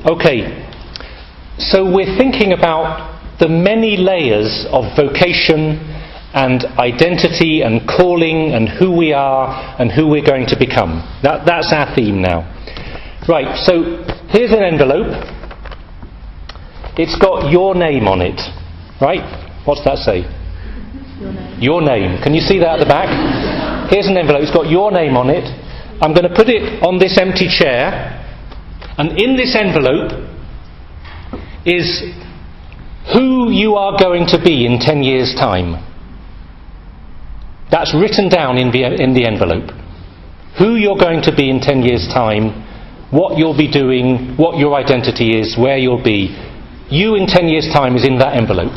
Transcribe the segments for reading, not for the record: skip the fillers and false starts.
Okay, so we're thinking about the many layers of vocation and identity and calling and who we are and who we're going to become. That's our theme now. Right, so here's an envelope. It's got your name on it, right? What's that say? Your name. Your name. Can you see that at the back? Here's an envelope. It's got your name on it. I'm going to put it on this empty chair. And in this envelope is who you are going to be in 10 years' time. That's written down in the envelope. Who you're going to be in 10 years' time, what you'll be doing, what your identity is, where you'll be. You in 10 years' time is in that envelope.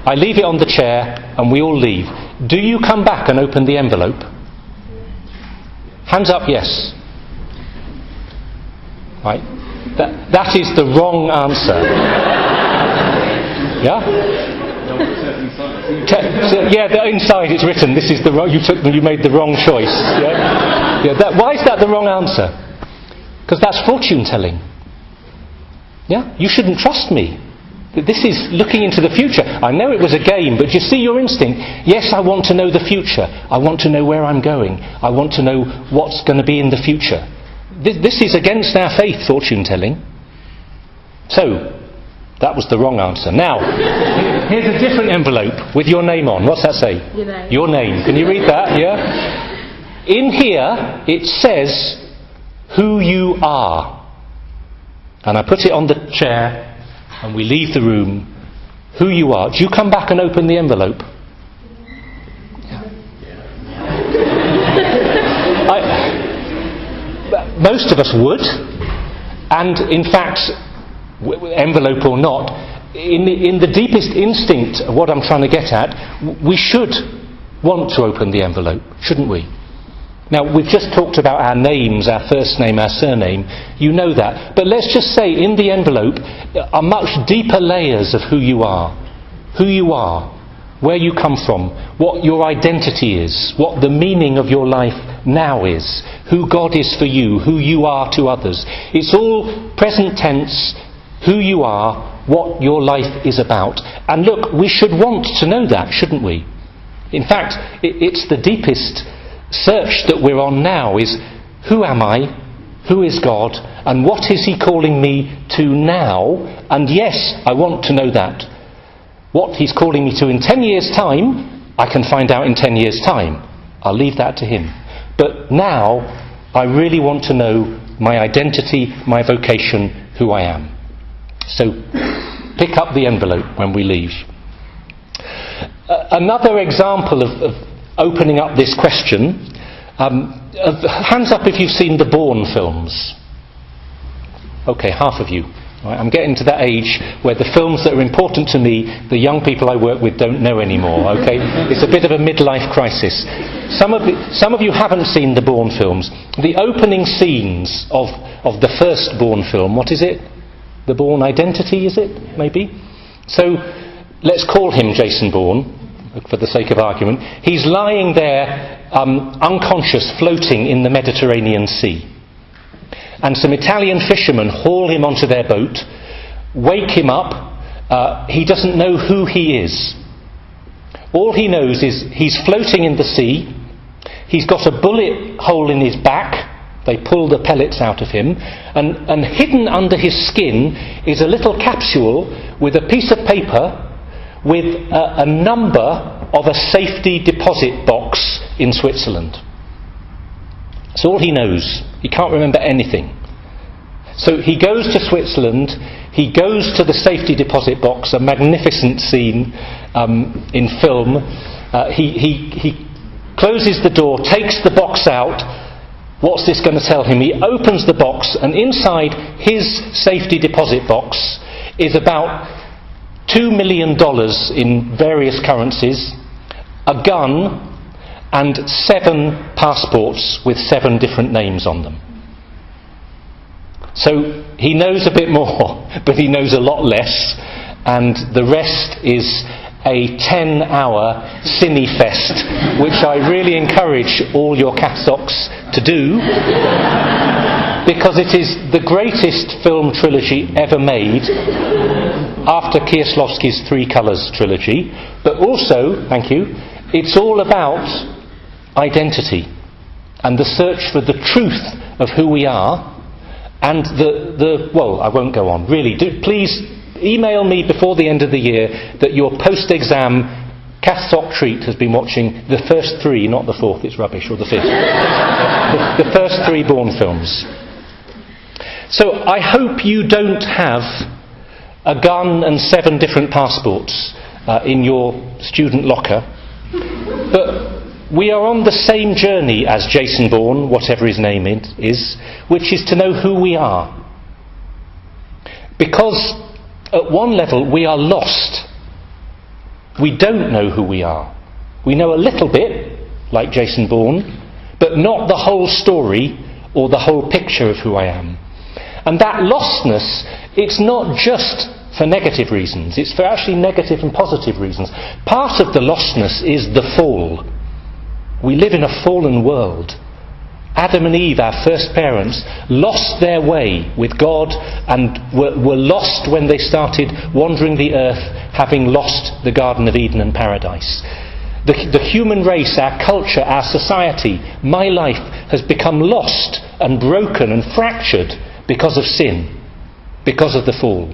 I leave it on the chair and we all leave. Do you come back and open the envelope? Hands up, yes. Right. That is the wrong answer. Yeah? Inside it's written. This is you made the wrong choice. Yeah. Why is that the wrong answer? Because that's fortune telling. Yeah. You shouldn't trust me. This is looking into the future. I know it was a game, but you see your instinct. Yes, I want to know the future. I want to know where I'm going. I want to know what's going to be in the future. This is against our faith, fortune telling. So, that was the wrong answer. Now, here's a different envelope with your name on. What's that say? Your name. Your name. Can you read that? Yeah? In here, it says who you are. And I put it on the chair and we leave the room. Who you are. Do you come back and open the envelope? Yeah. Most of us would. And in fact, envelope or not, in the deepest instinct of what I'm trying to get at, we should want to open the envelope, shouldn't we? Now, we've just talked about our names, our first name, our surname. You know that. But let's just say in the envelope are much deeper layers of who you are. Who you are, where you come from, what your identity is, what the meaning of your life now is, who God is for you, who you are to others. It's all present tense, who you are, what your life is about. And look, we should want to know that, shouldn't we? In fact, it's the deepest search that we're on now is, who am I? Who is God? And what is He calling me to now? And yes, I want to know that. What He's calling me to in 10 years' time, I can find out in 10 years' time. I'll leave that to Him. But now, I really want to know my identity, my vocation, who I am. So, pick up the envelope when we leave. Another example of opening up this question, hands up if you've seen the Bourne films. Okay, half of you. Right, I'm getting to that age where the films that are important to me, the young people I work with don't know anymore, okay? It's a bit of a midlife crisis. Some of you haven't seen the Bourne films. The opening scenes of the first Bourne film, what is it? The Bourne Identity, is it? Maybe? So, let's call him Jason Bourne, for the sake of argument. He's lying there, unconscious, floating in the Mediterranean Sea. And some Italian fishermen haul him onto their boat, wake him up. He doesn't know who he is. All he knows is he's floating in the sea. He's got a bullet hole in his back. They pull the pellets out of him. And hidden under his skin is a little capsule with a piece of paper with a number of a safety deposit box in Switzerland. That's all he knows. He can't remember anything. So he goes to Switzerland, he goes to the safety deposit box, a magnificent scene in film. He closes the door, takes the box out. What's this going to tell him? He opens the box, and inside his safety deposit box is about $2 million in various currencies, a gun, and 7 passports with 7 different names on them. So he knows a bit more, but he knows a lot less, and the rest is a 10-hour cine fest, which I really encourage all your catsocks to do. because it is the greatest film trilogy ever made, after Kieslowski's Three Colours trilogy. But also, thank you, it's all about identity and the search for the truth of who we are, and well, I won't go on. Really, please email me before the end of the year that your post-exam Cathsoc treat has been watching the first three, not the fourth, it's rubbish, or the fifth. the first three Bourne films. So I hope you don't have a gun and 7 different passports in your student locker. But we are on the same journey as Jason Bourne, whatever his name is, which is to know who we are. Because at one level we are lost. We don't know who we are. We know a little bit, like Jason Bourne, but not the whole story or the whole picture of who I am. And that lostness, it's not just for negative reasons, it's for actually negative and positive reasons. Part of the lostness is the fall. We live in a fallen world. Adam and Eve, our first parents, lost their way with God and were lost when they started wandering the earth, having lost the Garden of Eden and paradise. The human race, our culture, our society, my life has become lost and broken and fractured because of sin, because of the fall.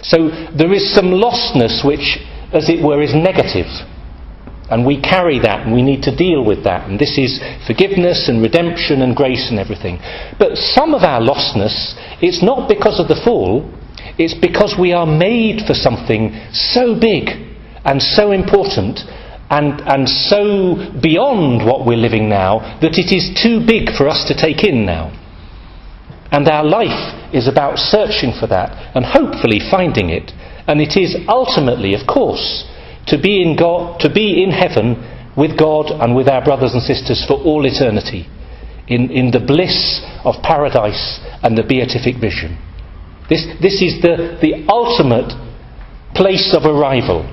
So there is some lostness which, as it were, is negative. And we carry that and we need to deal with that. And this is forgiveness and redemption and grace and everything. But some of our lostness, it's not because of the fall, it's because we are made for something so big and so important and so beyond what we're living now that it is too big for us to take in now. And our life is about searching for that and hopefully finding it. And it is ultimately, of course, to be in God, to be in heaven with God and with our brothers and sisters for all eternity, in the bliss of paradise and the beatific vision. This is the ultimate place of arrival,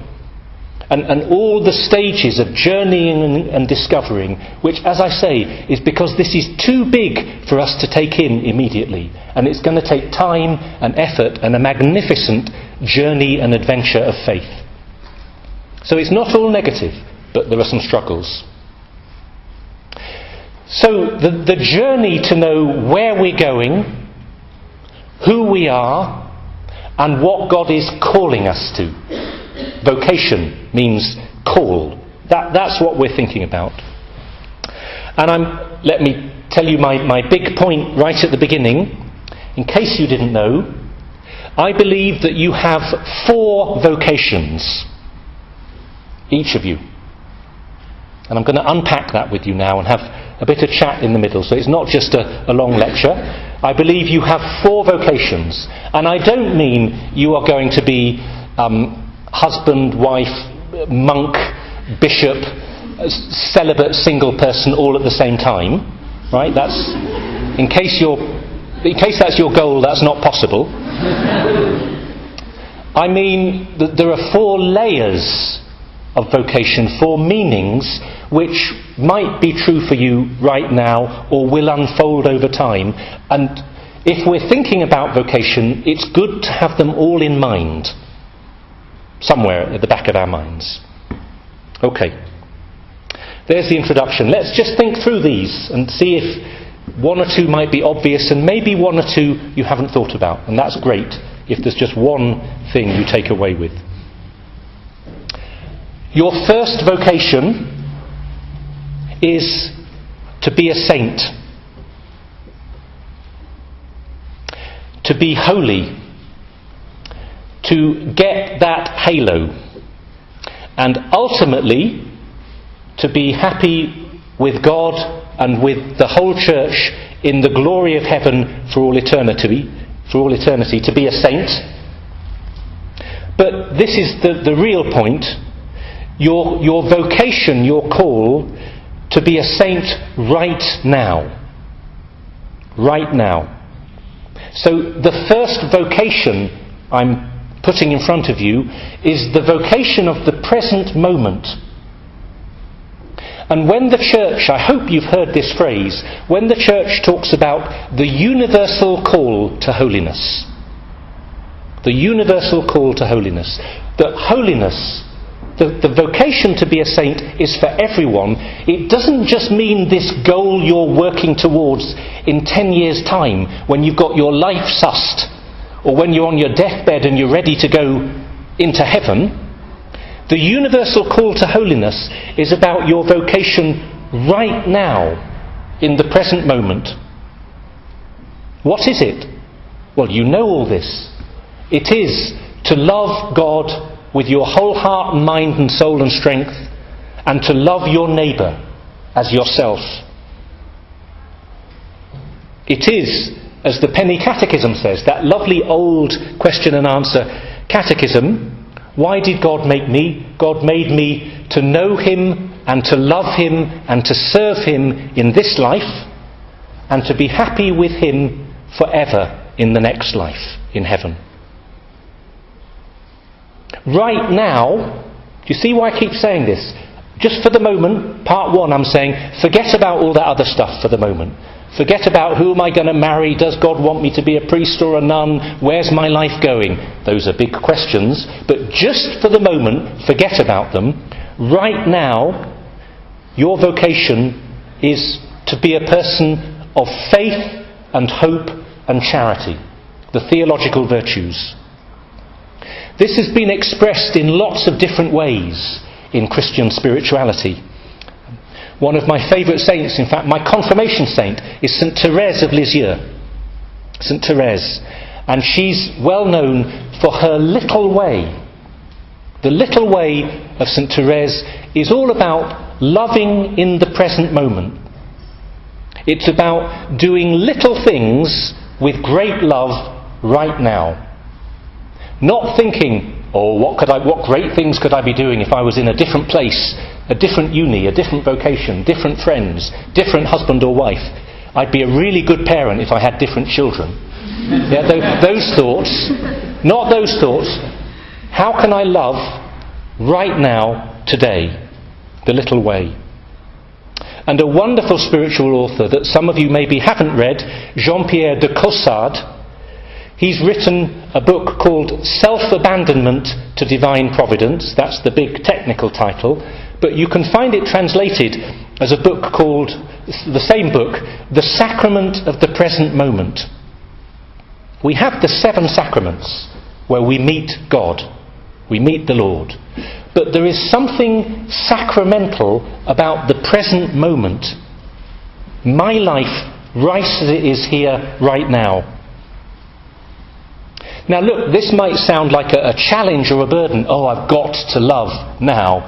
and all the stages of journeying and discovering, which, as I say, is because this is too big for us to take in immediately, and it's going to take time and effort and a magnificent journey and adventure of faith. So it's not all negative, but there are some struggles. So the journey to know where we're going, who we are, and what God is calling us to. Vocation means call. That's what we're thinking about. And let me tell you my big point right at the beginning, in case you didn't know. I believe that you have 4 vocations, each of you. And I'm going to unpack that with you now and have a bit of chat in the middle, so it's not just a long lecture. I believe you have 4 vocations, and I don't mean you are going to be husband, wife, monk, bishop, celibate, single person all at the same time, right? That's in case that's your goal, that's not possible. I mean that there are 4 layers of vocation, 4 meanings which might be true for you right now or will unfold over time. And if we're thinking about vocation, it's good to have them all in mind, somewhere at the back of our minds. Okay, there's the introduction. Let's just think through these and see if 1 or 2 might be obvious, and maybe 1 or 2 you haven't thought about, and that's great if there's just one thing you take away with. Your first vocation is to be a saint, to be holy, to get that halo, and ultimately to be happy with God and with the whole church in the glory of heaven for all eternity, to be a saint. But this is the real point. Your vocation, your call, to be a saint right now. Right now. So the first vocation I'm putting in front of you is the vocation of the present moment. And when the church, I hope you've heard this phrase, when the church talks about the universal call to holiness, the universal call to holiness, that holiness, the vocation to be a saint is for everyone, it doesn't just mean this goal you're working towards in 10 years' time when you've got your life sussed, or when you're on your deathbed and you're ready to go into heaven. The universal call to holiness is about your vocation right now, in the present moment. What is it? Well, you know all this. It is to love God with your whole heart and mind and soul and strength, and to love your neighbour as yourself. It is, as the Penny Catechism says, that lovely old question and answer catechism, why did God make me? God made me to know Him and to love Him and to serve Him in this life, and to be happy with Him forever in the next life, in heaven. Right now, do you see why I keep saying this? Just for the moment, part one, I'm saying, forget about all that other stuff for the moment. Forget about who am I going to marry, does God want me to be a priest or a nun, where's my life going? Those are big questions, but just for the moment, forget about them. Right now, your vocation is to be a person of faith and hope and charity, the theological virtues. This has been expressed in lots of different ways in Christian spirituality. One of my favourite saints, in fact my confirmation saint, is St Therese of Lisieux. St Therese. And she's well known for her little way. The little way of St Therese is all about loving in the present moment. It's about doing little things with great love right now. Not thinking, oh, what great things could I be doing if I was in a different place, a different uni, a different vocation, different friends, different husband or wife. I'd be a really good parent if I had different children. Yeah, those thoughts, not those thoughts. How can I love right now, today, the little way? And a wonderful spiritual author that some of you maybe haven't read, Jean-Pierre de Caussade, he's written a book called Self-Abandonment to Divine Providence. That's the big technical title. But you can find it translated as a book called, the same book, The Sacrament of the Present Moment. We have the 7 sacraments where we meet God, we meet the Lord. But there is something sacramental about the present moment. My life, right as it is here, right now. Now look, this might sound like a challenge or a burden. Oh, I've got to love now.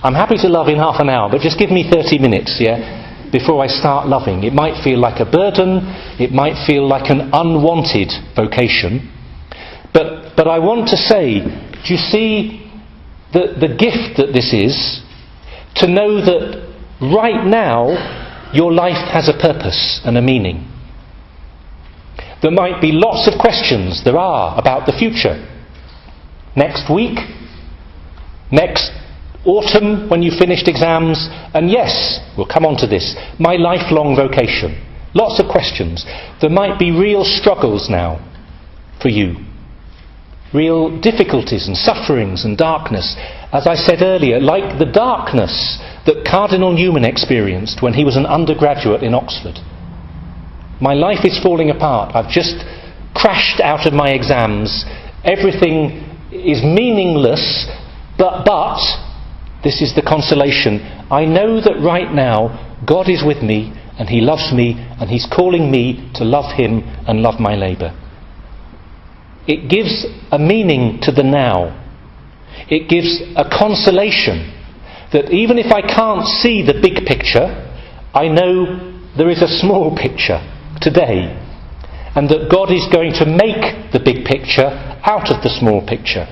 I'm happy to love in half an hour, but just give me 30 minutes, yeah, before I start loving. It might feel like a burden. It might feel like an unwanted vocation. But I want to say, do you see the gift that this is? To know that right now your life has a purpose and a meaning. There might be lots of questions, there are, about the future. Next week, next autumn when you've finished exams, and yes, we'll come on to this, my lifelong vocation. Lots of questions. There might be real struggles now for you. Real difficulties and sufferings and darkness. As I said earlier, like the darkness that Cardinal Newman experienced when he was an undergraduate in Oxford. My life is falling apart. I've just crashed out of my exams. Everything is meaningless, but this is the consolation. I know that right now God is with me and He loves me and He's calling me to love Him and love my neighbour. It gives a meaning to the now. It gives a consolation that even if I can't see the big picture, I know there is a small picture today, and that God is going to make the big picture out of the small picture.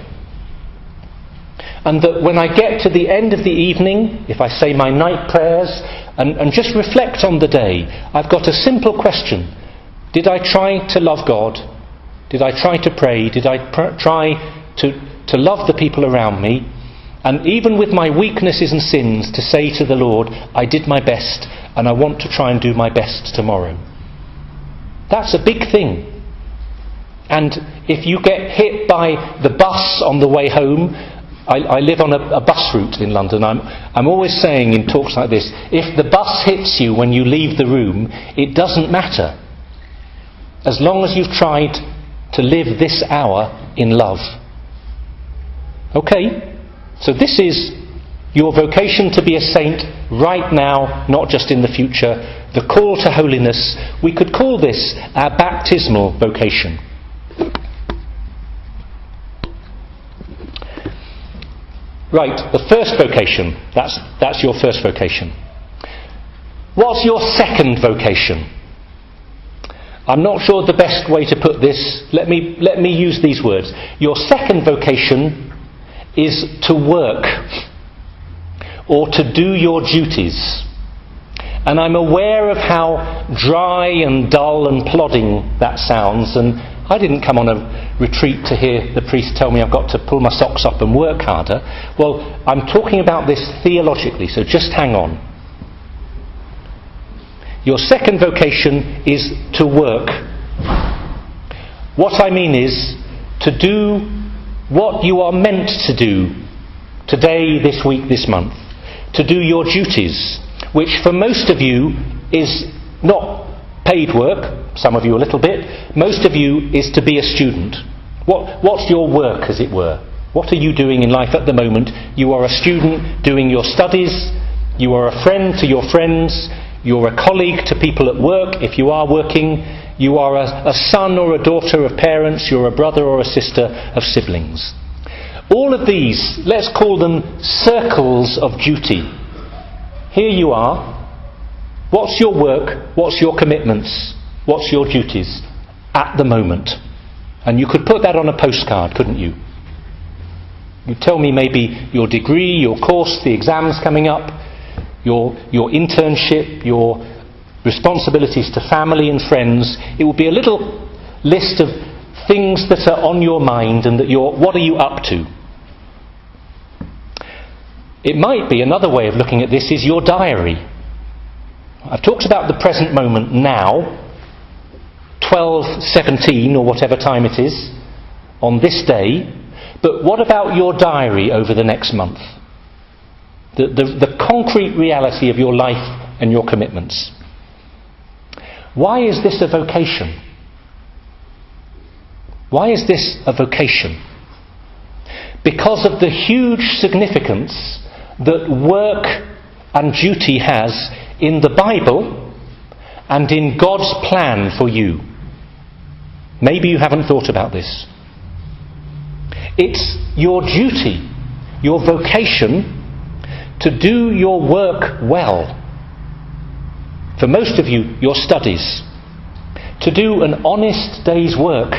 And that when I get to the end of the evening, if I say my night prayers and just reflect on the day, I've got a simple question. Did I try to love God? Did I try to pray? Did I try to love the people around me? And even with my weaknesses and sins, to say to the Lord, I did my best, and I want to try and do my best tomorrow. That's a big thing. And if you get hit by the bus on the way home, I live on a bus route in London. I'm always saying in talks like this, if the bus hits you when you leave the room, it doesn't matter. As long as you've tried to live this hour in love. Okay? So this is your vocation to be a saint right now, not just in the future. The call to holiness. We could call this our baptismal vocation. Right, the first vocation. That's your first vocation. What's your second vocation? I'm not sure the best way to put this. Let me use these words. Your second vocation is to work, or to do your duties. And I'm aware of how dry and dull and plodding that sounds, and I didn't come on a retreat to hear the priest tell me I've got to pull my socks up and work harder. Well, I'm talking about this theologically, so just hang on. Your second vocation is to work. What I mean is to do what you are meant to do today, this week, this month. To do your duties, which for most of you is not paid work, some of you a little bit, most of you is to be a student. What's your work, as it were? What are you doing in life at the moment? You are a student doing your studies, you are a friend to your friends, you're a colleague to people at work, if you are working, you are a son or a daughter of parents, you're a brother or a sister of siblings. All of these, let's call them circles of duty. Here you are. What's your work? What's your commitments? What's your duties at the moment? And you could put that on a postcard, couldn't you? You tell me maybe your degree, your course, the exams coming up, your internship, your responsibilities to family and friends. It will be a little list of things that are on your mind and that what are you up to? It might be another way of looking at this is your diary. I've talked about the present moment now, 12:17 or whatever time it is, on this day, but what about your diary over the next month? The concrete reality of your life and your commitments. Why is this a vocation? Why is this a vocation? Because of the huge significance that work and duty has in the Bible and in God's plan for you. Maybe you haven't thought about this. It's your duty, your vocation, to do your work well. For most of you, your studies. To do an honest day's work.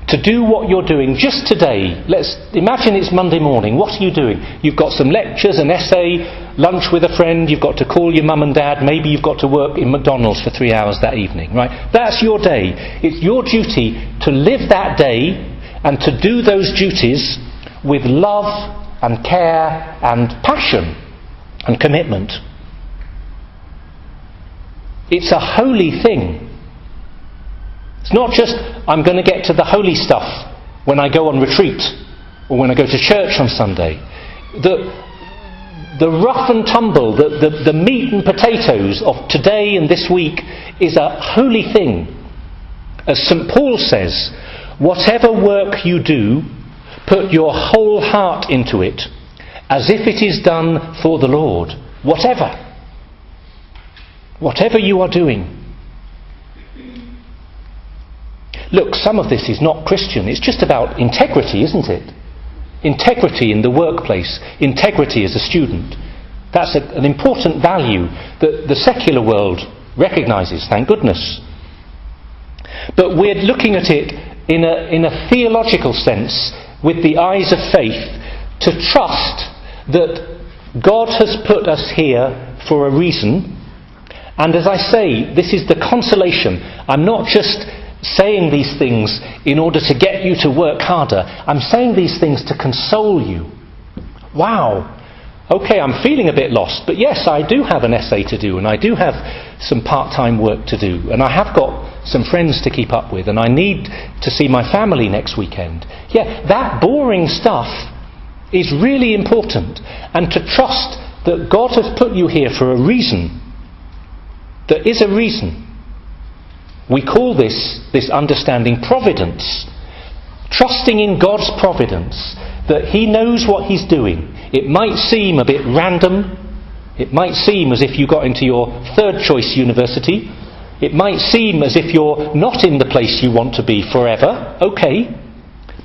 To do what you're doing just today. Let's imagine it's Monday morning. What are you doing? You've got some lectures, an essay, lunch with a friend, you've got to call your mum and dad, maybe you've got to work in McDonald's for 3 hours that evening, right? That's your day. It's your duty to live that day and to do those duties with love and care and passion and commitment. It's a holy thing. It's not just, I'm going to get to the holy stuff when I go on retreat or when I go to church on Sunday. The rough and tumble, the meat and potatoes of today and this week is a holy thing. As St. Paul says, whatever work you do, put your whole heart into it, as if it is done for the Lord. Whatever you are doing. Look, some of this is not Christian. It's just about integrity, isn't it? Integrity in the workplace. Integrity as a student. That's an important value that the secular world recognises, thank goodness. But we're looking at it in a theological sense, with the eyes of faith, to trust that God has put us here for a reason. And as I say, this is the consolation. I'm not just saying these things in order to get you to work harder. I'm saying these things to console you. Wow. Okay, I'm feeling a bit lost, but yes, I do have an essay to do, and I do have some part-time work to do, and I have got some friends to keep up with, and I need to see my family next weekend. Yeah, that boring stuff is really important, and to trust that God has put you here for a reason. There is a reason. We call this understanding providence. Trusting in God's providence, that He knows what He's doing. It might seem a bit random. It might seem as if you got into your third choice university. It might seem as if you're not in the place you want to be forever. Okay.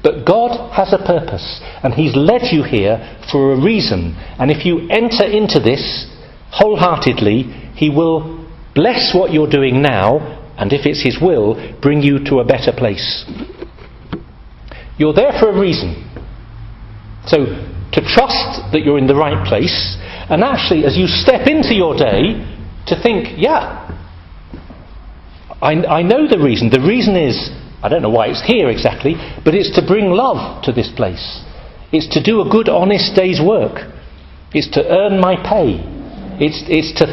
But God has a purpose, and He's led you here for a reason. And if you enter into this wholeheartedly, He will bless what you're doing now, and if it's His will, bring you to a better place. You're there for a reason. So, to trust that you're in the right place, and actually, as you step into your day, to think, yeah, I know the reason. The reason is, I don't know why it's here exactly, but it's to bring love to this place. It's to do a good, honest day's work. It's to earn my pay. It's to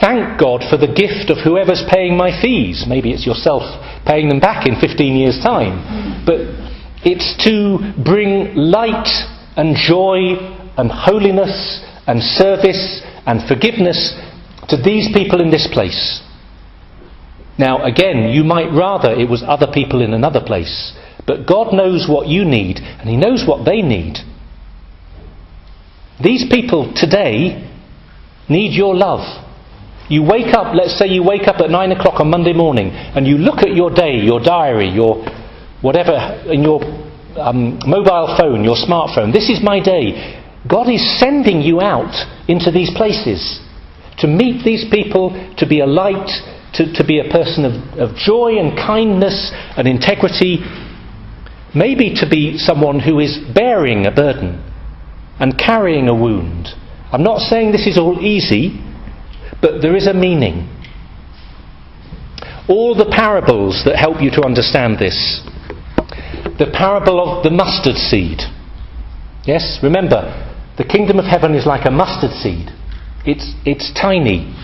thank God for the gift of whoever's paying my fees. Maybe it's yourself paying them back in 15 years' time. But it's to bring light and joy and holiness and service and forgiveness to these people in this place. Now again, you might rather it was other people in another place, but God knows what you need, and He knows what they need. These people today need your love. You wake up, let's say you wake up at 9 o'clock on Monday morning, and you look at your day, your diary, your whatever, in your mobile phone, your smartphone. This is my day. God is sending you out into these places to meet these people, to be a light, to be a person of joy and kindness and integrity, maybe to be someone who is bearing a burden and carrying a wound. I'm not saying this is all easy, but there is a meaning. All the parables that help you to understand this. The parable of the mustard seed. Yes, remember, the kingdom of heaven is like a mustard seed. It's tiny.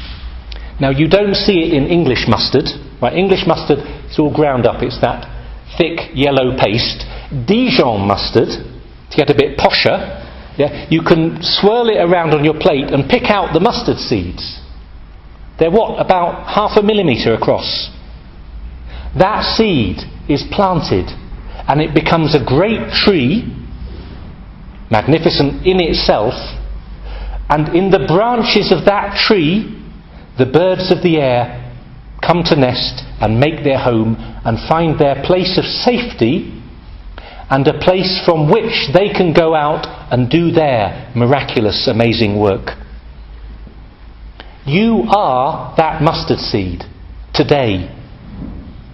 Now you don't see it in English mustard. Right? English mustard, it's all ground up. It's that thick yellow paste. Dijon mustard, to get a bit posher, yeah, you can swirl it around on your plate and pick out the mustard seeds. They're what? About 0.5 millimetre across. That seed is planted and it becomes a great tree, magnificent in itself, and in the branches of that tree the birds of the air come to nest and make their home and find their place of safety and a place from which they can go out and do their miraculous, amazing work. You are that mustard seed today,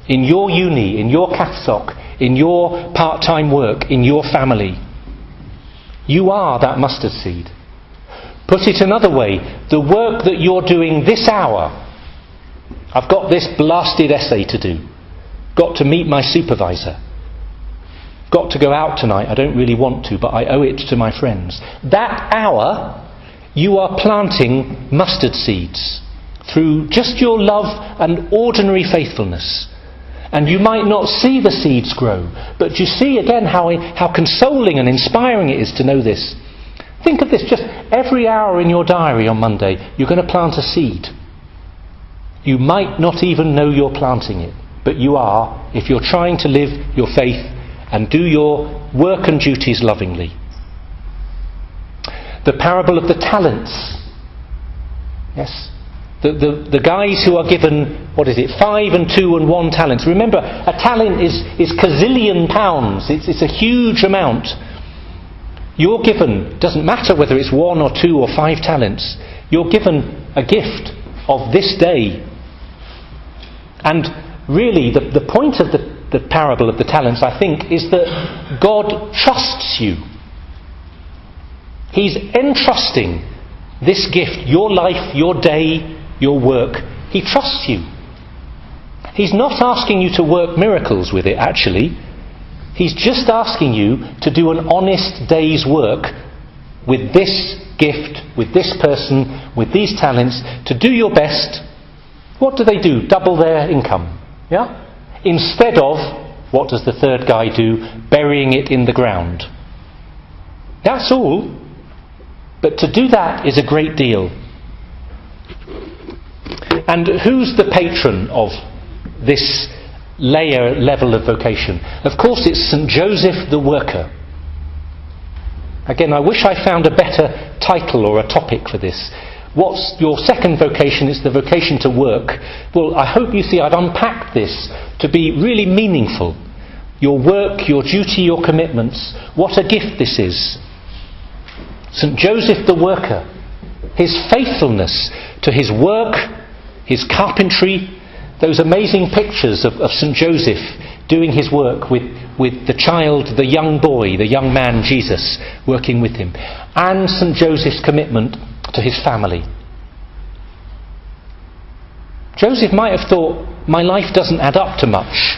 in your uni, in your CAFSOC, in your part-time work, in your family. You are that mustard seed. Put it another way, the work that you're doing this hour. I've got this blasted essay to do. Got to meet my supervisor. Got to go out tonight. I don't really want to, but I owe it to my friends. That hour, you are planting mustard seeds through just your love and ordinary faithfulness. And you might not see the seeds grow, but you see again how consoling and inspiring it is to know this. Think of this, just every hour in your diary on Monday, you're going to plant a seed. You might not even know you're planting it, but you are, if you're trying to live your faith and do your work and duties lovingly. The parable of the talents. Yes? The guys who are given, 5 and 2 and 1 talents. Remember, a talent is gazillion pounds. It's a huge amount. You're given, doesn't matter whether it's 1 or 2 or 5 talents, you're given a gift of this day. And really, the point of the parable of the talents, I think, is that God trusts you. He's entrusting this gift, your life, your day, your work. He trusts you. He's not asking you to work miracles with it, actually. He's just asking you to do an honest day's work with this gift, with this person, with these talents, to do your best. What do they do? Double their income. Yeah? Instead of, what does the third guy do? Burying it in the ground. That's all. But to do that is a great deal. And who's the patron of this level of vocation? Of course, it's St. Joseph the Worker. Again, I wish I found a better title or a topic for this. What's your second vocation? It's the vocation to work. Well, I hope you see I've unpacked this to be really meaningful. Your work, your duty, your commitments. What a gift this is. St. Joseph the Worker. His faithfulness to his work, his carpentry, those amazing pictures of St. Joseph doing his work with the child, the young boy, the young man Jesus working with him, and St. Joseph's commitment to his family. Joseph might have thought, my life doesn't add up to much.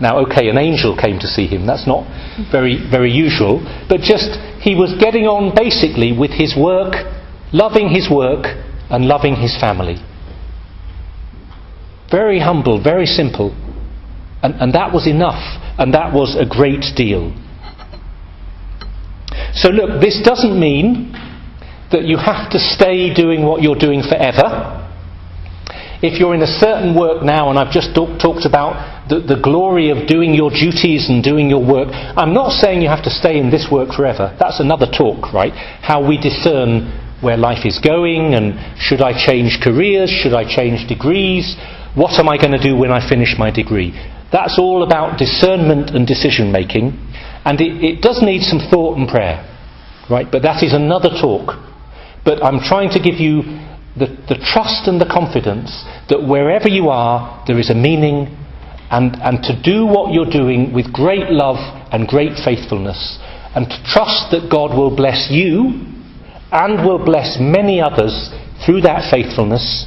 Now, okay, an angel came to see him, that's not very, very usual, but just he was getting on basically with his work, loving his work and loving his family. Very humble, very simple. And that was enough. And that was a great deal. So look, this doesn't mean that you have to stay doing what you're doing forever. If you're in a certain work now, and I've just talked about the glory of doing your duties and doing your work, I'm not saying you have to stay in this work forever. That's another talk, right? How we discern where life is going, and should I change careers? Should I change degrees? What am I going to do when I finish my degree? That's all about discernment and decision making, and it does need some thought and prayer, right? But that is another talk. But I'm trying to give you the trust and the confidence that wherever you are, there is a meaning, and to do what you're doing with great love and great faithfulness, and to trust that God will bless you and will bless many others through that faithfulness.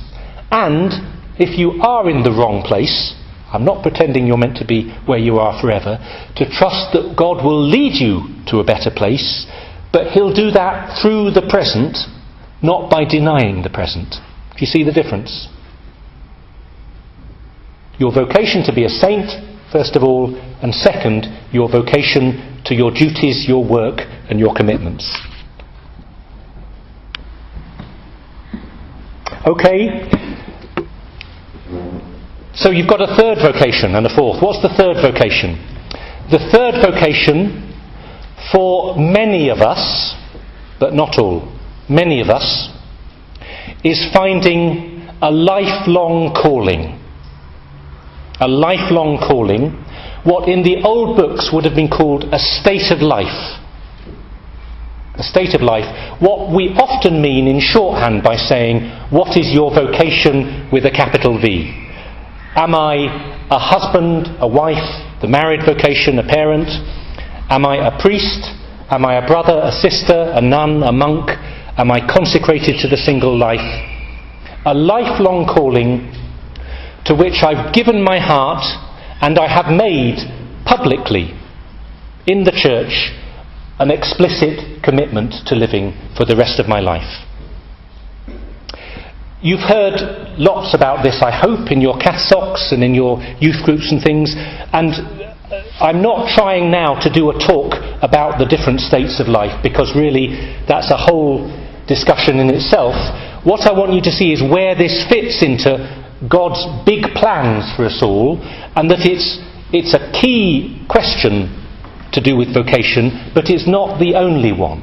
And if you are in the wrong place, I'm not pretending you're meant to be where you are forever, to trust that God will lead you to a better place, but he'll do that through the present, not by denying the present. Do you see the difference? Your vocation to be a saint, first of all, and second, your vocation to your duties, your work, and your commitments. Okay. So you've got a third vocation and a fourth. What's the third vocation? The third vocation, for many of us, but not all, many of us, is finding a lifelong calling. A lifelong calling, what in the old books would have been called a state of life. A state of life. What we often mean in shorthand by saying, what is your vocation with a capital V? Am I a husband, a wife, the married vocation, a parent? Am I a priest? Am I a brother, a sister, a nun, a monk? Am I consecrated to the single life? A lifelong calling to which I've given my heart, and I have made publicly in the church an explicit commitment to living for the rest of my life. You've heard lots about this, I hope, in your catsocs and in your youth groups and things, and I'm not trying now to do a talk about the different states of life, because really that's a whole discussion in itself. What I want you to see is where this fits into God's big plans for us all, and that it's a key question to do with vocation, but it's not the only one.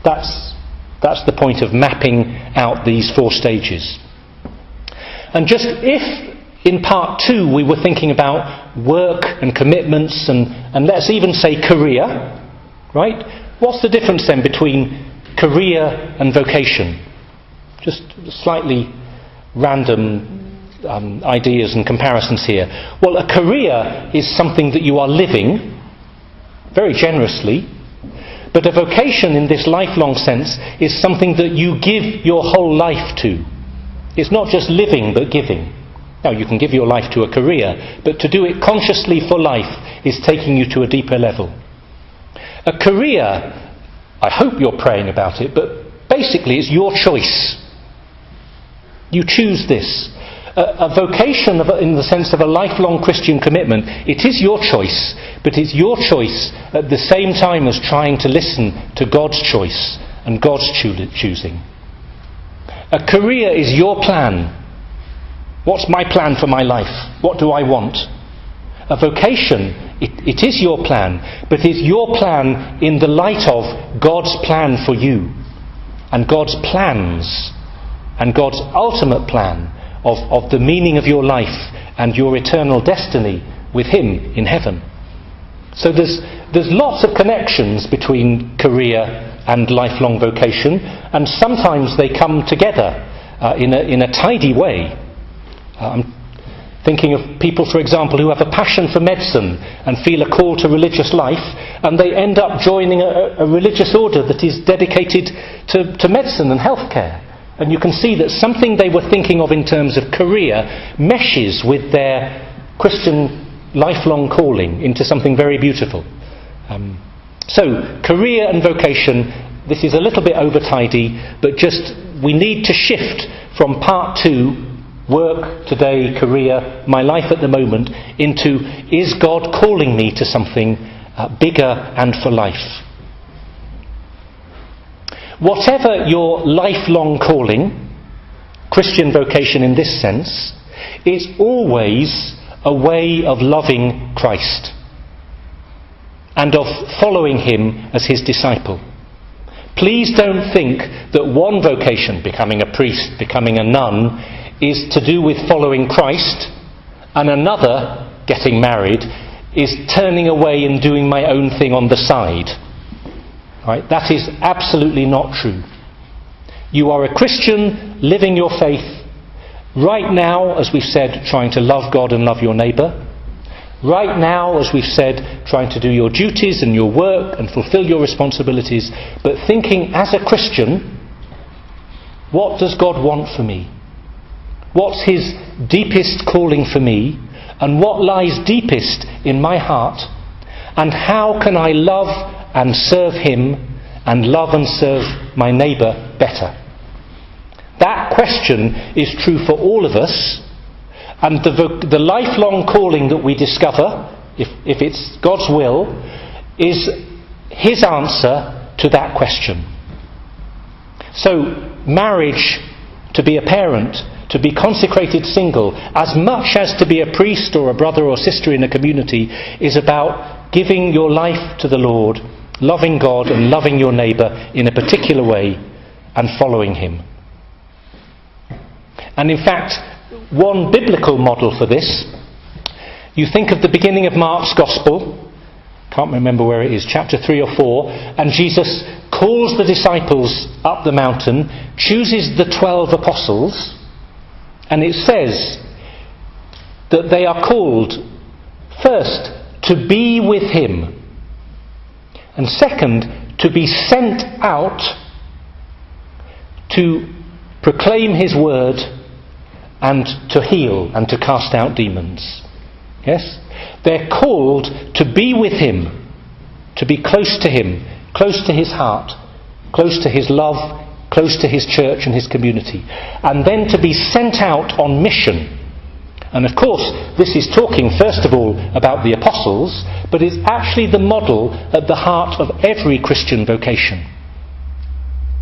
That's the point of mapping out these four stages. And just if in part 2 we were thinking about work and commitments and let's even say career, right? What's the difference then between career and vocation? Just slightly random ideas and comparisons here. Well, a career is something that you are living very generously, but a vocation in this lifelong sense is something that you give your whole life to. It's not just living but giving. Now, you can give your life to a career, but to do it consciously for life is taking you to a deeper level. A career, I hope you're praying about it, but basically it's your choice. You choose this. A vocation in the sense of a lifelong Christian commitment, it is your choice, but it's your choice at the same time as trying to listen to God's choice and God's choosing. A career is your plan. What's my plan for my life? What do I want? A vocation, it is your plan, but it's your plan in the light of God's plan for you, and God's plans, and God's ultimate plan of the meaning of your life and your eternal destiny with Him in heaven. So there's lots of connections between career and lifelong vocation, and sometimes they come together in a tidy way. I'm thinking of people, for example, who have a passion for medicine and feel a call to religious life, and they end up joining a religious order that is dedicated to medicine and healthcare. And you can see that something they were thinking of in terms of career meshes with their Christian lifelong calling into something very beautiful. So, career and vocation, this is a little bit over-tidy, but just we need to shift from part 2, work, today, career, my life at the moment, into, is God calling me to something bigger and for life? Whatever your lifelong calling, Christian vocation in this sense, is always a way of loving Christ and of following Him as His disciple. Please don't think that one vocation, becoming a priest, becoming a nun, is to do with following Christ, and another, getting married, is turning away and doing my own thing on the side. Right? That is absolutely not true. You are a Christian living your faith right now, as we've said, trying to love God and love your neighbour. Right now, as we've said, trying to do your duties and your work and fulfil your responsibilities, but thinking as a Christian, what does God want for me? What's His deepest calling for me? And what lies deepest in my heart? And how can I love and serve Him and love and serve my neighbour better? That question is true for all of us, and the lifelong calling that we discover, if it's God's will, is His answer to that question. So, marriage, to be a parent, to be consecrated single, as much as to be a priest or a brother or sister in a community, is about giving your life to the Lord, loving God and loving your neighbour in a particular way and following Him. And in fact, one biblical model for this, you think of the beginning of Mark's Gospel, can't remember where it is, chapter 3 or 4, and Jesus calls the disciples up the mountain, chooses the 12 apostles, and it says that they are called, first, to be with Him, and second, to be sent out to proclaim His word and to heal and to cast out demons. Yes? They're called to be with Him, to be close to Him, close to His heart, close to His love, close to His church and His community, and then to be sent out on mission. And of course, this is talking first of all about the apostles, but it's actually the model at the heart of every Christian vocation.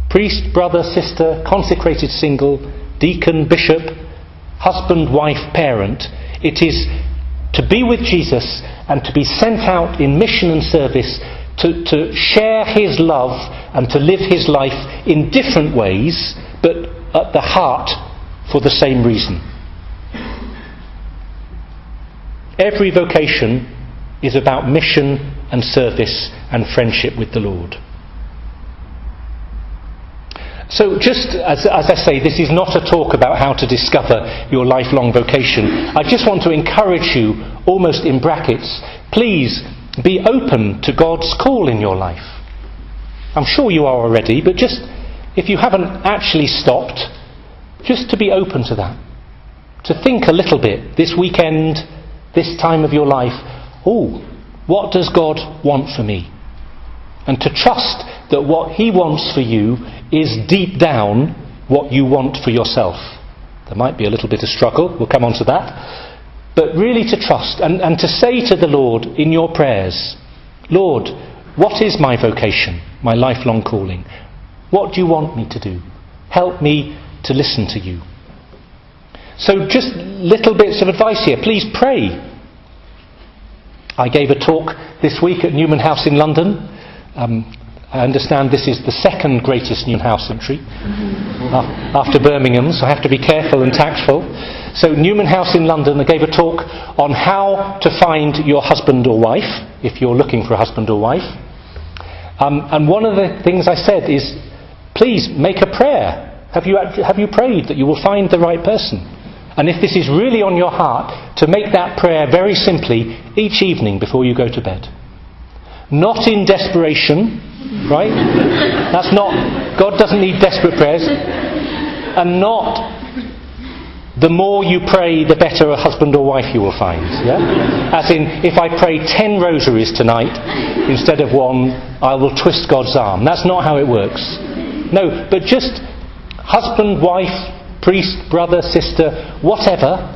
Priest, brother, sister, consecrated single, deacon, bishop, husband, wife, parent. It is to be with Jesus and to be sent out in mission and service to share His love and to live His life in different ways, but at the heart for the same reason. Every vocation is about mission and service and friendship with the Lord. So just as I say, this is not a talk about how to discover your lifelong vocation. I just want to encourage you, almost in brackets, please be open to God's call in your life. I'm sure you are already, but just, if you haven't actually stopped, just to be open to that. to think a little bit this weekend, this time of your life, what does God want for me? And to trust that what he wants for you is deep down what you want for yourself. There might be a little bit of struggle, we'll come on to that. But really to trust and to say to the Lord in your prayers, Lord, what is my vocation, my lifelong calling? What do you want me to do? Help me to listen to you. So just little bits of advice here. Please pray. I gave a talk this week at Newman House in London. I understand this is the second greatest Newman House entry after Birmingham, so I have to be careful and tactful. So Newman House in London, I gave a talk on how to find your husband or wife, if you're looking for a husband or wife. And one of the things I said is, please make a prayer. Have you prayed that you will find the right person? And if this is really on your heart, to make that prayer very simply each evening before you go to bed. Not in desperation, right? That's not, God doesn't need desperate prayers. And not, the more you pray, the better a husband or wife you will find. Yeah? As in, if I pray 10 rosaries tonight instead of one, I will twist God's arm. That's not how it works. No, but just husband, wife, priest, brother, sister, whatever,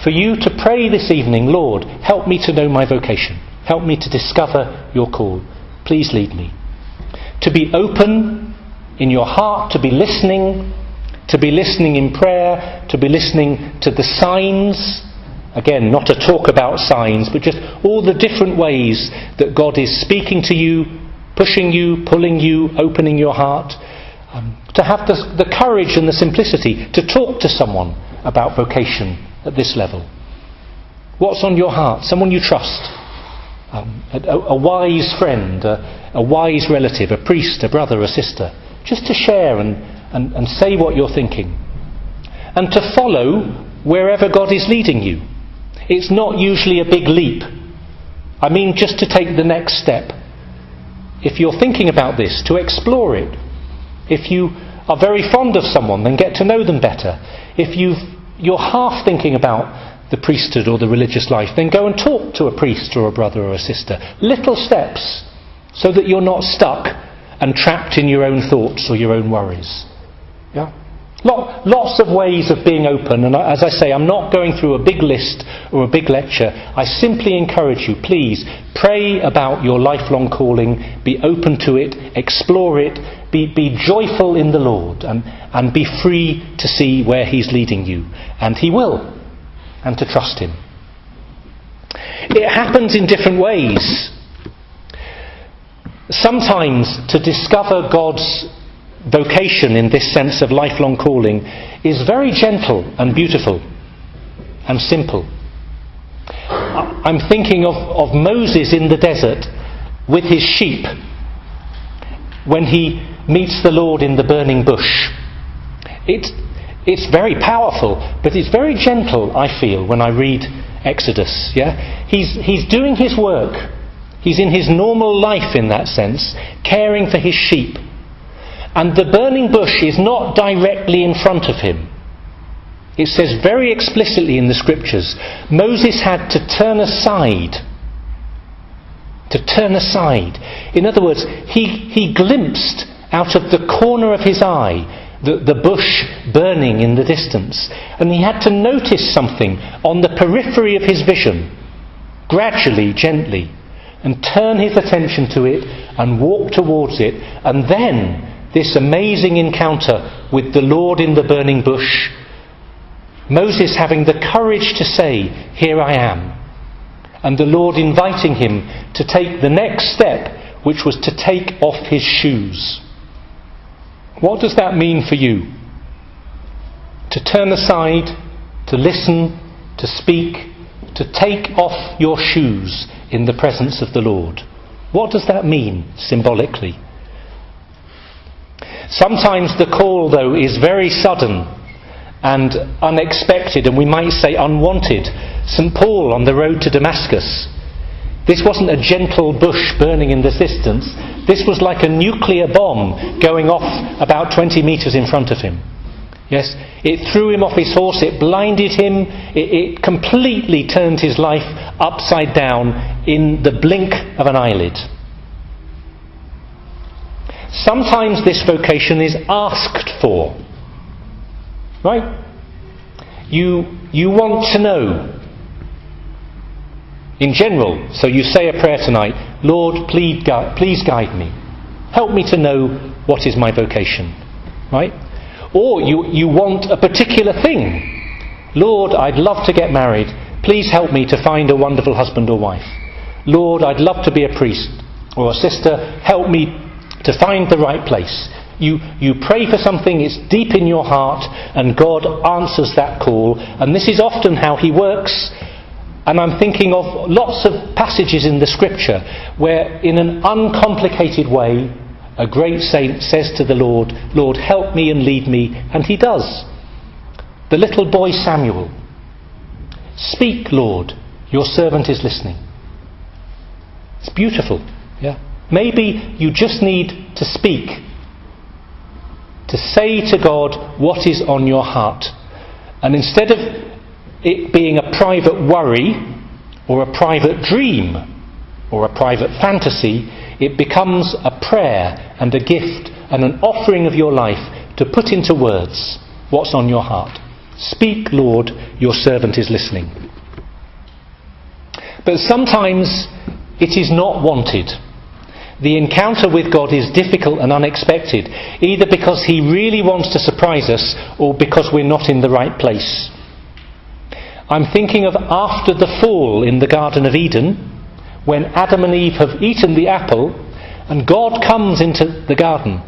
for you to pray this evening, Lord, help me to know my vocation. Help me to discover your call. Please lead me. To be open in your heart, to be listening in prayer, to be listening to the signs. Again, not to talk about signs, but just all the different ways that God is speaking to you, pushing you, pulling you, opening your heart. To have the courage and the simplicity to talk to someone about vocation at this level. What's on your heart? Someone you trust. A wise friend, a wise relative, a priest, a brother, a sister. Just to share and say what you're thinking. And to follow wherever God is leading you. It's not usually a big leap. I mean just to take the next step. If you're thinking about this, to explore it. If you are very fond of someone, then get to know them better. If you're half thinking about the priesthood or the religious life, then go and talk to a priest or a brother or a sister. Little steps, so that you're not stuck and trapped in your own thoughts or your own worries. Yeah? Lots of ways of being open, and as I say, I'm not going through a big list or a big lecture. I simply encourage you, please, pray about your lifelong calling, be open to it, explore it, be joyful in the Lord, and be free to see where He's leading you. And He will, and to trust Him. It happens in different ways. Sometimes to discover God's vocation in this sense of lifelong calling is very gentle and beautiful and simple. I'm thinking of Moses in the desert with his sheep when he meets the Lord in the burning bush. It's very powerful, but it's very gentle, I feel, when I read Exodus. Yeah? He's doing his work. He's in his normal life in that sense, caring for his sheep. And the burning bush is not directly in front of him. It says very explicitly in the scriptures, Moses had to turn aside. To turn aside. In other words, he glimpsed out of the corner of his eye the bush burning in the distance. And he had to notice something on the periphery of his vision, gradually, gently, and turn his attention to it and walk towards it. And then this amazing encounter with the Lord in the burning bush, Moses having the courage to say, "Here I am," and the Lord inviting him to take the next step, which was to take off his shoes. What does that mean for you? To turn aside, to listen, to speak, to take off your shoes in the presence of the Lord. What does that mean symbolically? Sometimes the call, though, is very sudden and unexpected, and we might say unwanted. St. Paul on the road to Damascus. This wasn't a gentle bush burning in the distance. This was like a nuclear bomb going off about 20 metres in front of him. Yes, it threw him off his horse, it blinded him, it completely turned his life upside down in the blink of an eyelid. Sometimes this vocation is asked for. Right? You want to know. In general, so you say a prayer tonight, Lord, please guide me. Help me to know what is my vocation. Right? Or you want a particular thing. Lord, I'd love to get married. Please help me to find a wonderful husband or wife. Lord, I'd love to be a priest or a sister. Help me to find the right place. You pray for something, it's deep in your heart, and God answers that call. And this is often how he works. And I'm thinking of lots of passages in the scripture where in an uncomplicated way a great saint says to the Lord, Lord, help me and lead me, and he does. The little boy Samuel, speak, Lord, your servant is listening. It's beautiful. Yeah. Maybe you just need to speak, to say to God what is on your heart. And instead of it being a private worry or a private dream or a private fantasy, it becomes a prayer and a gift and an offering of your life to put into words what's on your heart. Speak, Lord, your servant is listening. But sometimes it is not wanted. The encounter with God is difficult and unexpected, either because he really wants to surprise us or because we're not in the right place. I'm thinking of after the fall in the Garden of Eden, when Adam and Eve have eaten the apple, and God comes into the garden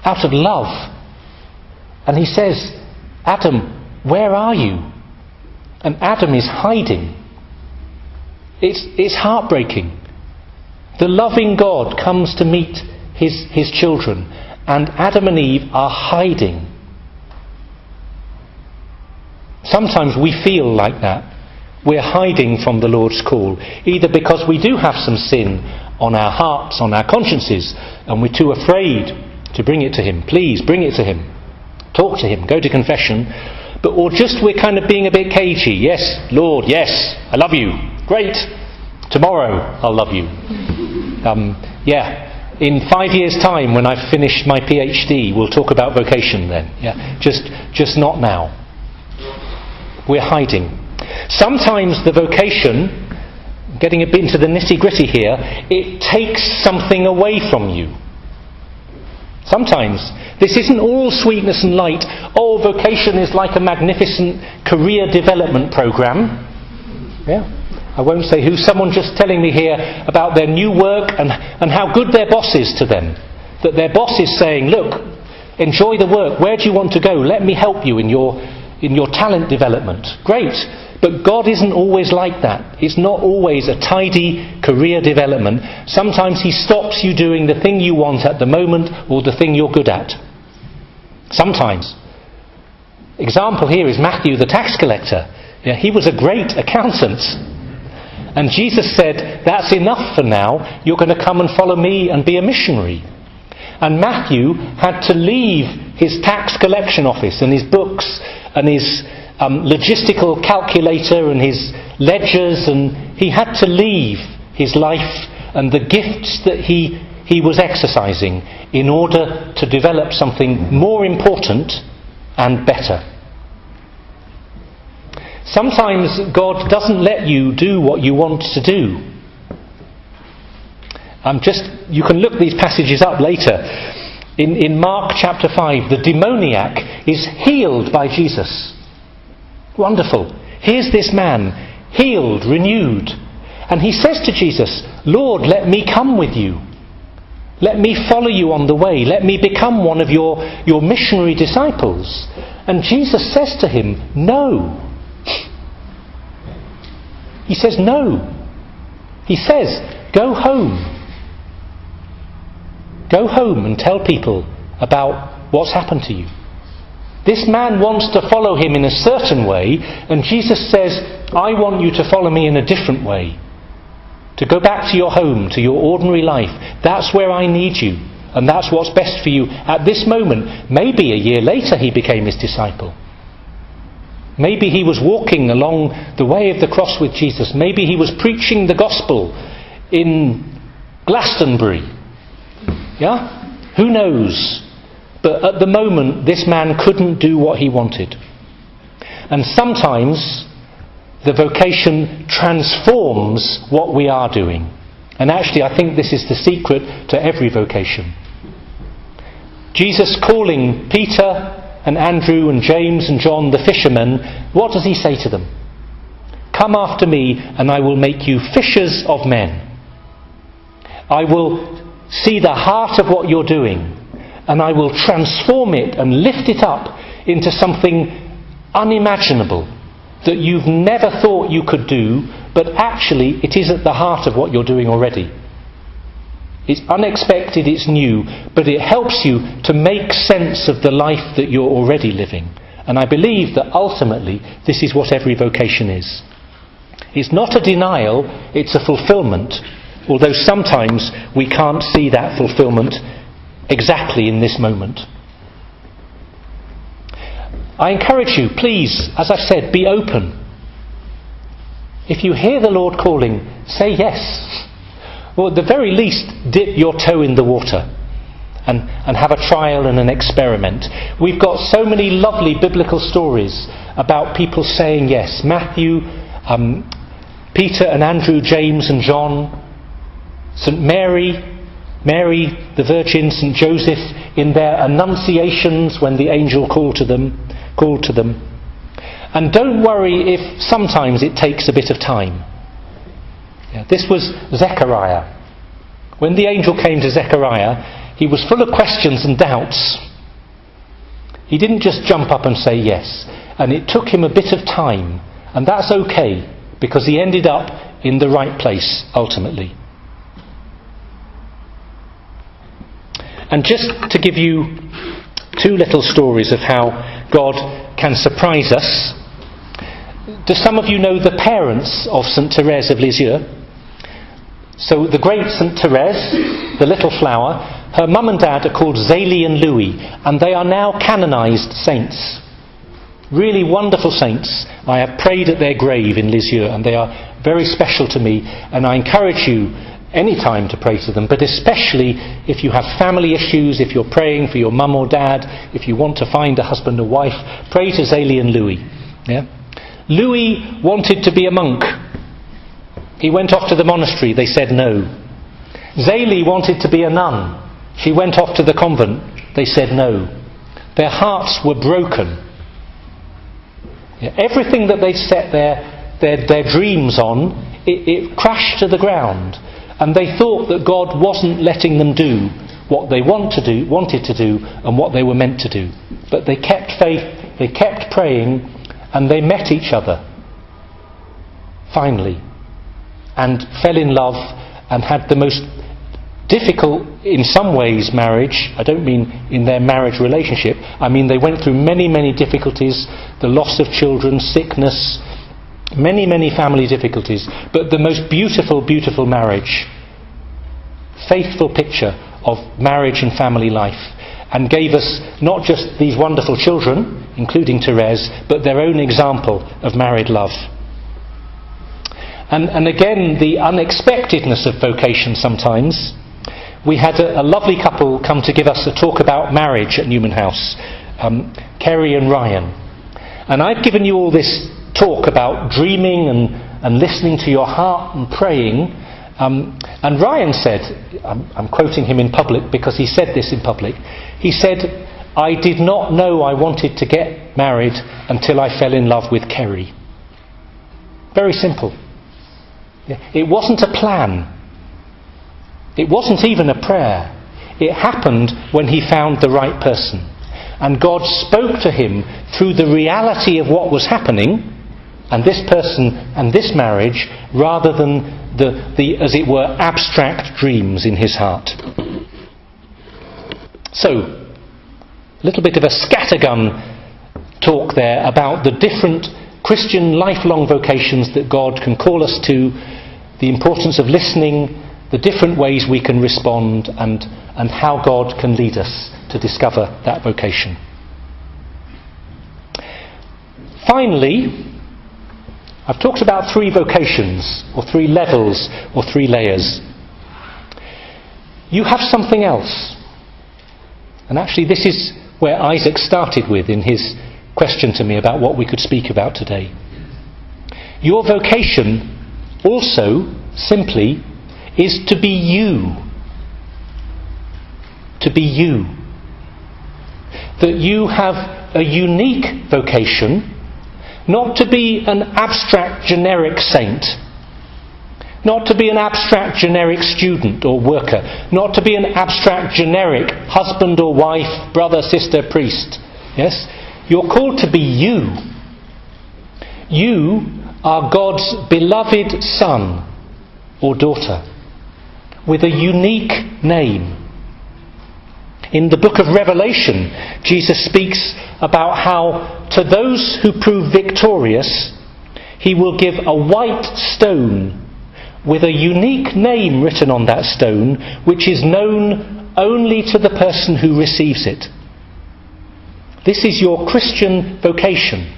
out of love, and he says, Adam, where are you? And Adam is hiding. It's heartbreaking. The loving God comes to meet his children, and Adam and Eve are hiding. Sometimes we feel like that. We're hiding from the Lord's call, either because we do have some sin on our hearts, on our consciences, and we're too afraid to bring it to him. Please bring it to him. Talk to him. Go to confession. Or just we're kind of being a bit cagey. Yes, Lord, yes, I love you. Great. Tomorrow I'll love you. In 5 years' time, when I've finished my PhD, we'll talk about vocation then. Yeah, just not now. We're hiding. Sometimes the vocation, getting a bit into the nitty-gritty here, it takes something away from you. Sometimes. This isn't all sweetness and light. Oh, vocation is like a magnificent career development program. Yeah. I won't say who. Someone just telling me here about their new work and how good their boss is to them. That their boss is saying, look, enjoy the work. Where do you want to go? Let me help you in your talent development. Great. But God isn't always like that. It's not always a tidy career development. Sometimes he stops you doing the thing you want at the moment or the thing you're good at. Sometimes. Example here is Matthew the tax collector. Yeah, he was a great accountant. And Jesus said, that's enough for now. You're going to come and follow me and be a missionary. And Matthew had to leave his tax collection office and his books and his logistical calculator and his ledgers, and he had to leave his life and the gifts that he was exercising in order to develop something more important and better. Sometimes God doesn't let you do what you want to do. You can look these passages up later. In Mark chapter 5, the demoniac is healed by Jesus. Wonderful. Here's this man, healed, renewed. And he says to Jesus, Lord, let me come with you. Let me follow you on the way. Let me become one of your missionary disciples. And Jesus says to him, no. He says no. He says, go home. Go home and tell people about what's happened to you. This man wants to follow him in a certain way, and Jesus says, I want you to follow me in a different way. To go back to your home, to your ordinary life. That's where I need you. and that's what's best for you at this moment. Maybe a year later he became his disciple. Maybe he was walking along the way of the cross with Jesus. Maybe he was preaching the gospel in Glastonbury. Yeah? Who knows? But at the moment, this man couldn't do what he wanted. And sometimes the vocation transforms what we are doing. And actually, I think this is the secret to every vocation. Jesus calling Peter and Andrew and James and John, the fishermen, what does he say to them? Come after me and I will make you fishers of men. I will see the heart of what you're doing and I will transform it and lift it up into something unimaginable that you've never thought you could do, but actually it is at the heart of what you're doing already. It's unexpected, it's new, but it helps you to make sense of the life that you're already living. And I believe that ultimately this is what every vocation is. It's not a denial, it's a fulfillment, although sometimes we can't see that fulfillment exactly in this moment. I encourage you, please, as I've said, be open. If you hear the Lord calling, say yes. Or at the very least, dip your toe in the water and have a trial and an experiment. We've got so many lovely biblical stories about people saying yes. Matthew, Peter and Andrew, James and John, St. Mary the Virgin, St. Joseph in their annunciations when the angel called to them. And don't worry if sometimes it takes a bit of time. Yeah, this was Zechariah. When the angel came to Zechariah, he was full of questions and doubts. He didn't just jump up and say yes. And it took him a bit of time. And that's okay, because he ended up in the right place, ultimately. And just to give you two little stories of how God can surprise us. Do some of you know the parents of St. Therese of Lisieux? So the great St. Therese, the little flower, her mum and dad are called Zélie and Louis, and they are now canonised saints. Really wonderful saints. I have prayed at their grave in Lisieux, and they are very special to me, and I encourage you any time to pray to them, but especially if you have family issues, if you're praying for your mum or dad, if you want to find a husband or wife, pray to Zélie and Louis. Yeah? Louis wanted to be a monk. He went off to the monastery, they said no. Zélie wanted to be a nun. She went off to the convent, they said no. Their hearts were broken. Yeah, everything that they set their dreams on, it crashed to the ground. And they thought that God wasn't letting them do what they wanted to do and what they were meant to do. But they kept faith, they kept praying, and they met each other, finally, and fell in love and had the most difficult, in some ways, marriage. I don't mean in their marriage relationship. I mean they went through many, many difficulties, the loss of children, sickness, many, many family difficulties, but the most beautiful, beautiful marriage. Faithful picture of marriage and family life, and gave us not just these wonderful children, including Therese, but their own example of married love. And again, the unexpectedness of vocation sometimes. We had a lovely couple come to give us a talk about marriage at Newman House, Kerry and Ryan. And I've given you all this talk about dreaming and listening to your heart and praying. And Ryan said, I'm quoting him in public because he said this in public, he said, I did not know I wanted to get married until I fell in love with Kerry. Very simple. It wasn't a plan. It wasn't even a prayer. It happened when he found the right person. And God spoke to him through the reality of what was happening, and this person and this marriage, rather than the as it were, abstract dreams in his heart. So, a little bit of a scattergun talk there about the different Christian lifelong vocations that God can call us to, the importance of listening, the different ways we can respond and how God can lead us to discover that vocation. Finally, I've talked about 3 vocations, or 3 levels, or 3 layers. You have something else. And actually this is where Isaac started with in his question to me about what we could speak about today. Your vocation also, simply, is to be you. To be you. That you have a unique vocation, not to be an abstract generic saint, not to be an abstract generic student or worker, not to be an abstract generic husband or wife, brother, sister, priest. Yes? You're called to be you. You are God's beloved son or daughter with a unique name. In the book of Revelation, Jesus speaks about how to those who prove victorious, he will give a white stone with a unique name written on that stone, which is known only to the person who receives it. This is your Christian vocation,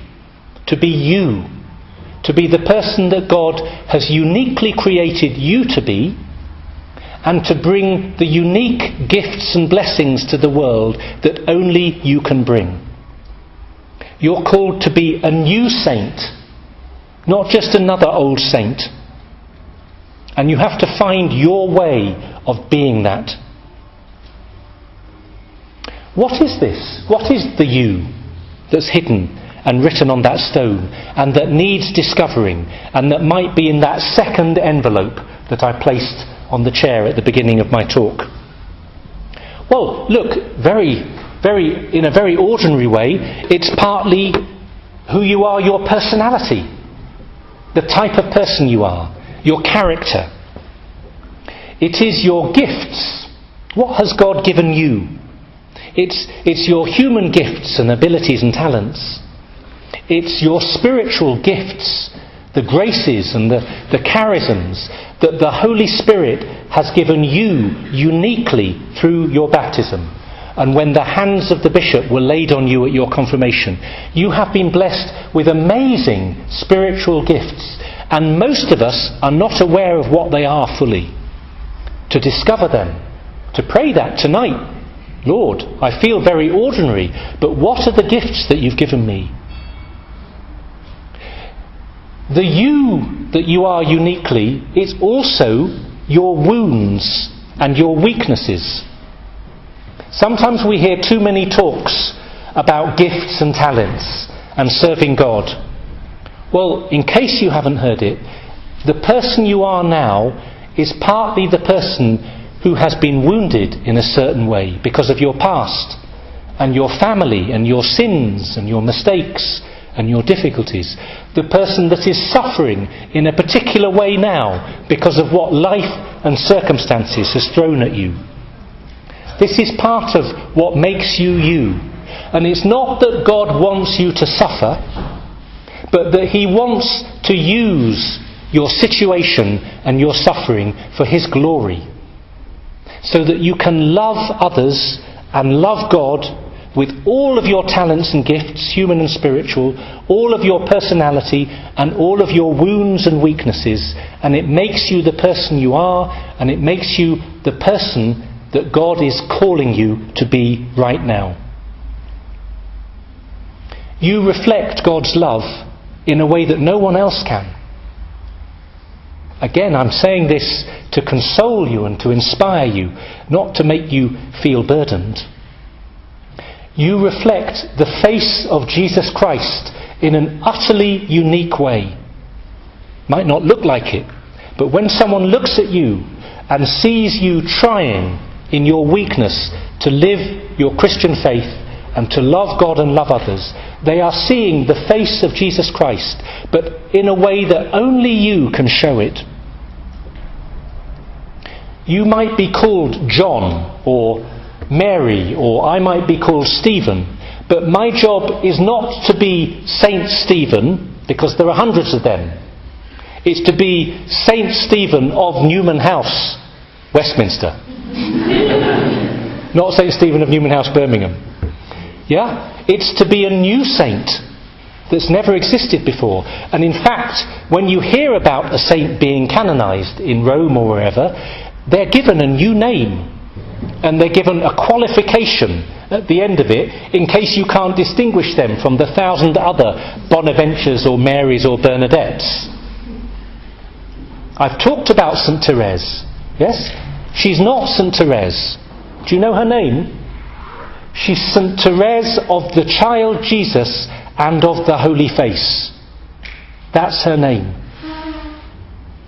to be you, to be the person that God has uniquely created you to be, and to bring the unique gifts and blessings to the world that only you can bring. You're called to be a new saint, not just another old saint. And you have to find your way of being that. What is this? What is the you that's hidden and written on that stone and that needs discovering and that might be in that second envelope that I placed on the chair at the beginning of my talk? Well, look, in a very ordinary way, it's partly who you are, your personality, the type of person you are, your character. It is your gifts. What has God given you? It's your human gifts and abilities and talents. It's your spiritual gifts, the graces and the charisms that the Holy Spirit has given you uniquely through your baptism. And when the hands of the bishop were laid on you at your confirmation, you have been blessed with amazing spiritual gifts. And most of us are not aware of what they are fully. To discover them, to pray that tonight, Lord, I feel very ordinary, but what are the gifts that you've given me? The you that you are uniquely is also your wounds and your weaknesses. Sometimes we hear too many talks about gifts and talents and serving God. Well, in case you haven't heard it, the person you are now is partly the person who has been wounded in a certain way because of your past and your family and your sins and your mistakes and your difficulties. The person that is suffering in a particular way now because of what life and circumstances has thrown at you. This is part of what makes you you. And it's not that God wants you to suffer, but that he wants to use your situation and your suffering for his glory, so that you can love others and love God with all of your talents and gifts, human and spiritual, all of your personality and all of your wounds and weaknesses, and it makes you the person you are, and it makes you the person that God is calling you to be right now. You reflect God's love in a way that no one else can. Again, I'm saying this to console you and to inspire you, not to make you feel burdened. You reflect the face of Jesus Christ in an utterly unique way. Might not look like it, but when someone looks at you and sees you trying in your weakness to live your Christian faith and to love God and love others, they are seeing the face of Jesus Christ, but in a way that only you can show it. You might be called John or Mary, or I might be called Stephen, but my job is not to be Saint Stephen, because there are hundreds of them. It's to be Saint Stephen of Newman House, Westminster. Not St. Stephen of Newman House, Birmingham. Yeah? It's to be a new saint that's never existed before. And in fact, when you hear about a saint being canonised in Rome or wherever, they're given a new name. And they're given a qualification at the end of it, in case you can't distinguish them from the 1,000 other Bonaventures or Marys or Bernadettes. I've talked about St. Therese. Yes? She's not St. Therese. Do you know her name? She's St. Therese of the Child Jesus and of the Holy Face. That's her name.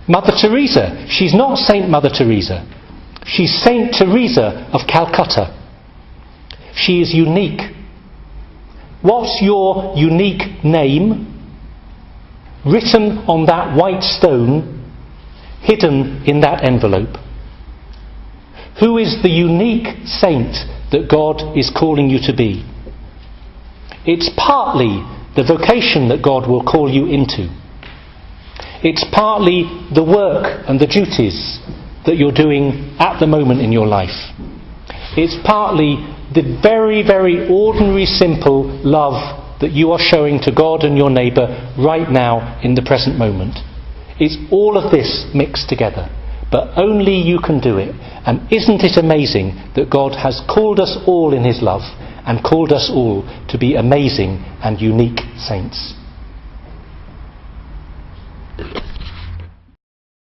Mother Teresa. She's not Saint Mother Teresa. She's Saint Teresa of Calcutta. She is unique. What's your unique name? Written on that white stone, hidden in that envelope. Who is the unique saint that God is calling you to be? It's partly the vocation that God will call you into. It's partly the work and the duties that you're doing at the moment in your life. It's partly the very, very ordinary, simple love that you are showing to God and your neighbour right now in the present moment. It's all of this mixed together. But only you can do it. And isn't it amazing that God has called us all in his love and called us all to be amazing and unique saints?